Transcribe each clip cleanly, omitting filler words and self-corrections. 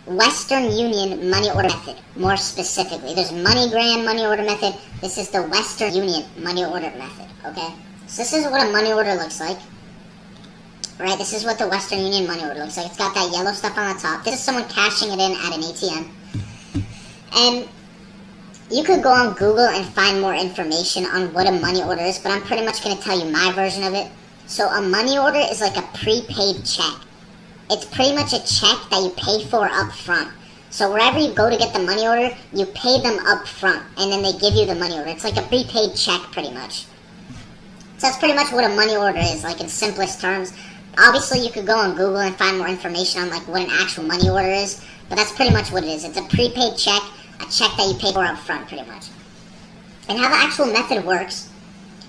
Western Union money order method, more specifically. There's MoneyGram money order method. This is the Western Union money order method, okay? So this is what a money order looks like. Right, this is what the Western Union money order looks like. It's got that yellow stuff on the top. This is someone cashing it in at an ATM. And you could go on Google and find more information on what a money order is, but I'm pretty much going to tell you my version of it. So a money order is like a prepaid check. It's pretty much a check that you pay for up front. So wherever you go to get the money order, you pay them up front, and then they give you the money order. It's like a prepaid check, pretty much. So that's pretty much what a money order is, like in simplest terms. Obviously, you could go on Google and find more information on like what an actual money order is, but that's pretty much what it is. It's a prepaid check, a check that you pay for up front, pretty much. And how the actual method works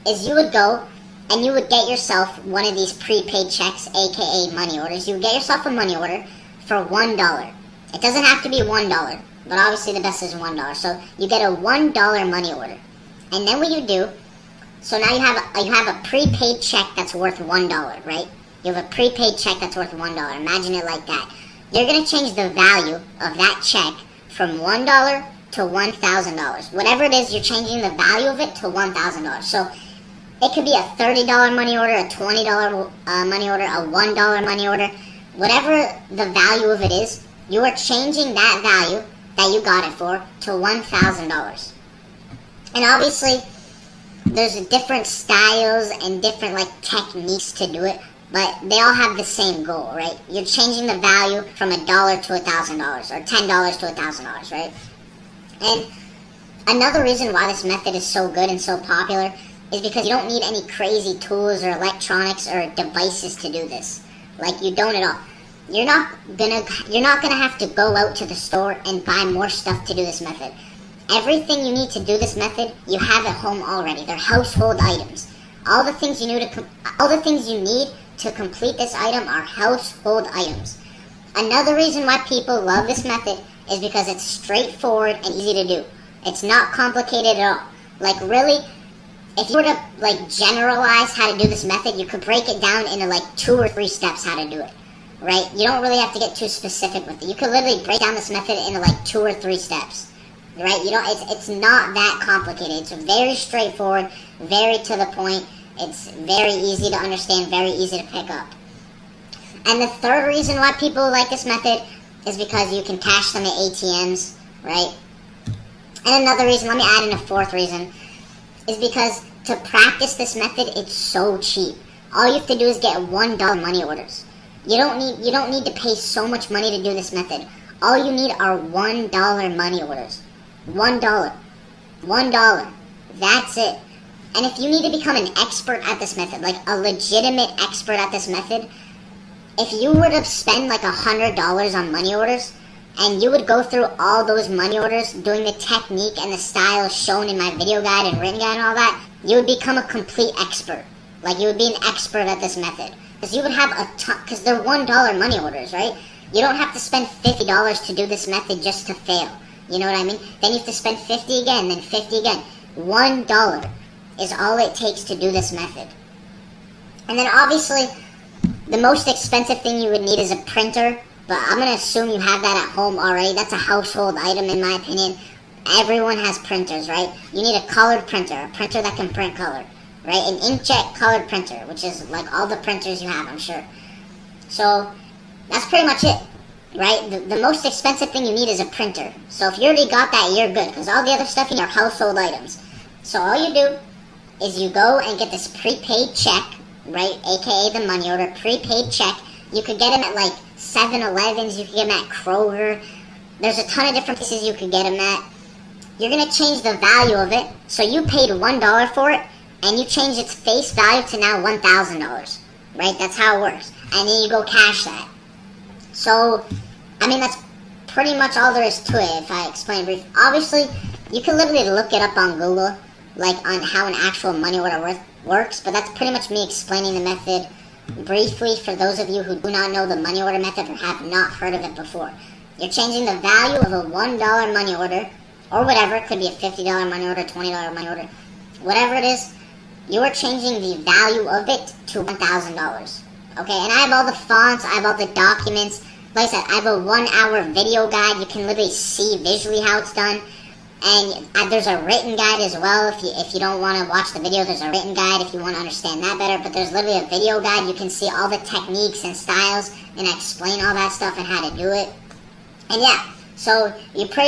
is you would go and you would get yourself one of these prepaid checks, aka money orders. You would get yourself a money order for $1. It doesn't have to be $1, but obviously the best is $1. So you get a $1 money order. And then what you do, so now you have a prepaid check that's worth $1, right? You have a prepaid check that's worth $1. Imagine it like that. You're going to change the value of that check from $1 to $1,000. Whatever it is, you're changing the value of it to $1,000. So it could be a $30 money order, a $20 money order, a $1 money order. Whatever the value of it is, you are changing that value that you got it for to $1,000. And obviously, there's different styles and different like techniques to do it, but they all have the same goal, right? You're changing the value from $1 to $1,000 or $10 to $1,000, right? And another reason why this method is so good and so popular is because you don't need any crazy tools or electronics or devices to do this. Like, you don't at all. You're not gonna have to go out to the store and buy more stuff to do this method. Everything you need to do this method, you have at home already. They're household items. All the things you need to complete this item are household items. Another reason why people love this method is because it's straightforward and easy to do. It's not complicated at all. Like, really, if you were to like generalize how to do this method, you could break it down into like 2 or 3 steps how to do it, right? You don't really have to get too specific with it. You could literally break down this method into like 2 or 3 steps, right? You don't. It's not that complicated. It's very straightforward, very to the point. It's very easy to understand, very easy to pick up. And the third reason why people like this method is because you can cash them at ATMs, right? And another reason, let me add in a fourth reason, is because to practice this method, it's so cheap. All you have to do is get $1 money orders. You don't need to pay so much money to do this method. All you need are $1 money orders. $1. That's it. And if you need to become an expert at this method, like a legitimate expert at this method, if you were to spend like $100 on money orders, and you would go through all those money orders, doing the technique and the style shown in my video guide and written guide and all that, you would become a complete expert. Like, you would be an expert at this method. Because you would have a ton, because they're $1 money orders, right? You don't have to spend $50 to do this method just to fail. You know what I mean? Then you have to spend $50 again, then $50 again. $1 is all it takes to do this method. And then obviously, the most expensive thing you would need is a printer, but I'm going to assume you have that at home already. That's a household item in my opinion. Everyone has printers, right? You need a colored printer, a printer that can print color, right? An inkjet colored printer, which is like all the printers you have, I'm sure. So that's pretty much it, right? The most expensive thing you need is a printer. So if you already got that, you're good, because all the other stuff in are household items. So all you do is you go and get this prepaid check, right? AKA the money order, prepaid check. You could get them at like 7-Elevens, you could get them at Kroger. There's a ton of different places you could get them at. You're going to change the value of it. So you paid $1 for it, and you change its face value to now $1,000, right? That's how it works. And then you go cash that. So, I mean, that's pretty much all there is to it, if I explain brief. Obviously, you can literally look it up on Google, like on how an actual money order works, but that's pretty much me explaining the method briefly for those of you who do not know the money order method or have not heard of it before. You're changing the value of a $1 money order, or whatever. It could be a $50 money order, $20 money order, whatever it is. You are changing the value of it to $1,000. Okay, and I have all the fonts, I have all the documents. like I said, I have a 1 hour video guide. You can literally see visually how it's done. And there's a written guide as well. If you don't want to watch the video, there's a written guide if you want to understand that better. But there's literally a video guide. You can see all the techniques and styles, and I explain all that stuff and how to do it. And yeah, so you pretty